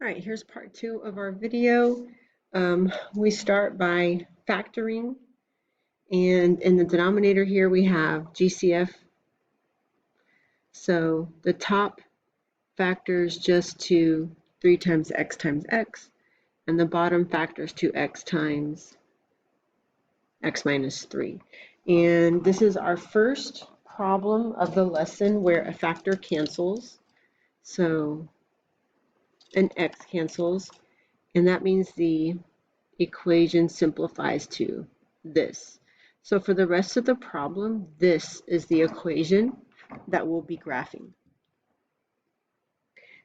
All right, here's part 2 of our video. We start by factoring, and in the denominator here we have GCF. So the top factors just to 3 times x, and the bottom factors to x times x minus 3. And this is our first problem of the lesson where a factor cancels. So an x cancels, and that means the equation simplifies to this. So for the rest of the problem, this is the equation that we'll be graphing.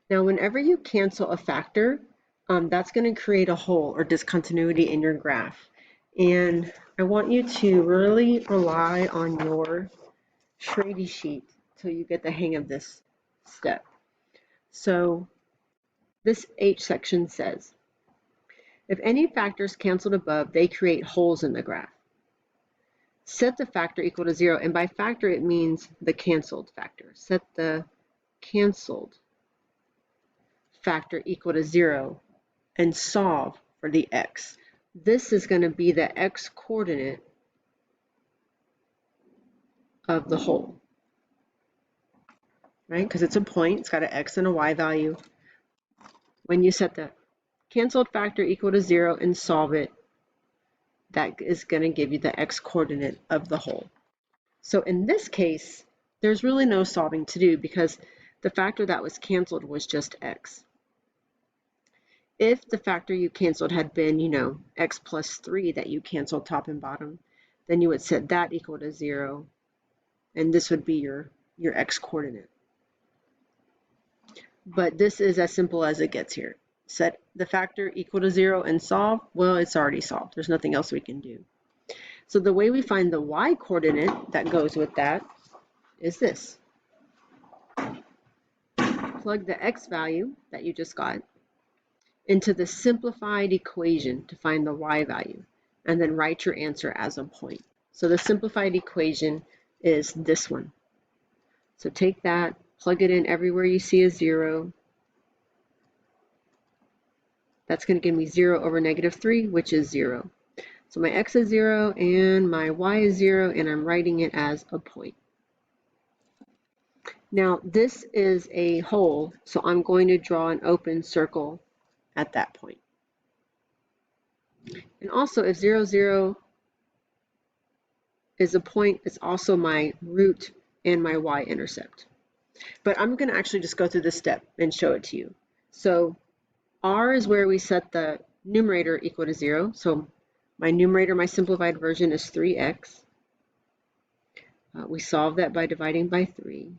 Now, whenever you cancel a factor, that's going to create a hole or discontinuity in your graph. And I want you to really rely on your SHRATEY sheet till you get the hang of this step. So this H section says, if any factors canceled above, they create holes in the graph. Set the factor equal to 0, and by factor it means the canceled factor. Set the canceled factor equal to 0 and solve for the x. This is going to be the x coordinate of the hole, right? Because it's a point, it's got an x and a y value. When you set the canceled factor equal to 0 and solve it, that is going to give you the x coordinate of the hole. So in this case, there's really no solving to do because the factor that was canceled was just x. If the factor you canceled had been, x plus 3 that you canceled top and bottom, then you would set that equal to 0, and this would be your x coordinate. But this is as simple as it gets here. Set the factor equal to 0 and solve. Well, it's already solved. There's nothing else we can do. So the way we find the y coordinate that goes with that is this. Plug the x value that you just got into the simplified equation to find the y value, and then write your answer as a point. So the simplified equation is this one. So take that, plug it in everywhere you see a 0. That's going to give me 0 over -3, which is 0. So my x is 0 and my y is 0, and I'm writing it as a point. Now this is a hole, so I'm going to draw an open circle at that point. And also, if 0, 0 is a point, it's also my root and my y-intercept. But I'm going to actually just go through this step and show it to you. So r is where we set the numerator equal to 0. So my numerator, my simplified version, is 3x. We solve that by dividing by 3.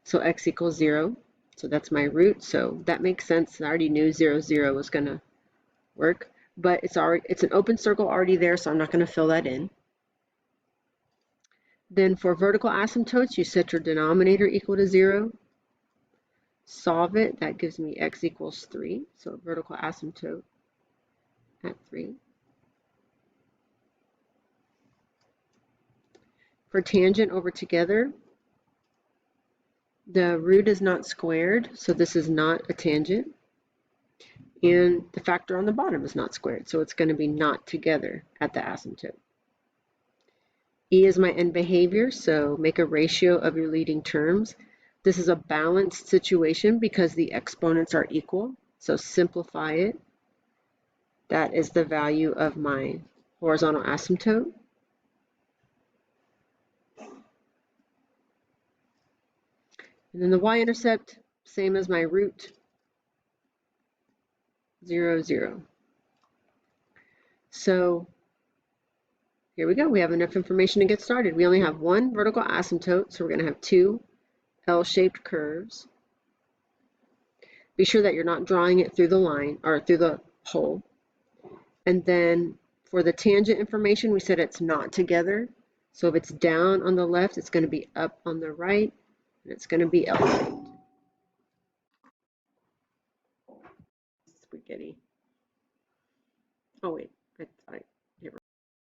So x equals 0. So that's my root. So that makes sense. I already knew 0, 0 was going to work. But it's an open circle already there, so I'm not going to fill that in. Then for vertical asymptotes, you set your denominator equal to 0. Solve it. That gives me x equals 3. So vertical asymptote at 3. For tangent over together, the root is not squared, so this is not a tangent. And the factor on the bottom is not squared, so it's going to be not together at the asymptote. E is my end behavior, so make a ratio of your leading terms. This is a balanced situation because the exponents are equal, so simplify it. That is the value of my horizontal asymptote. And then the y-intercept, same as my root, 0, 0. So here we go. We have enough information to get started. We only have one vertical asymptote, so we're going to have 2 L-shaped curves. Be sure that you're not drawing it through the line or through the hole. And then for the tangent information, we said it's not together. So if it's down on the left, it's going to be up on the right, and it's going to be L-shaped. Spaghetti. Oh, wait.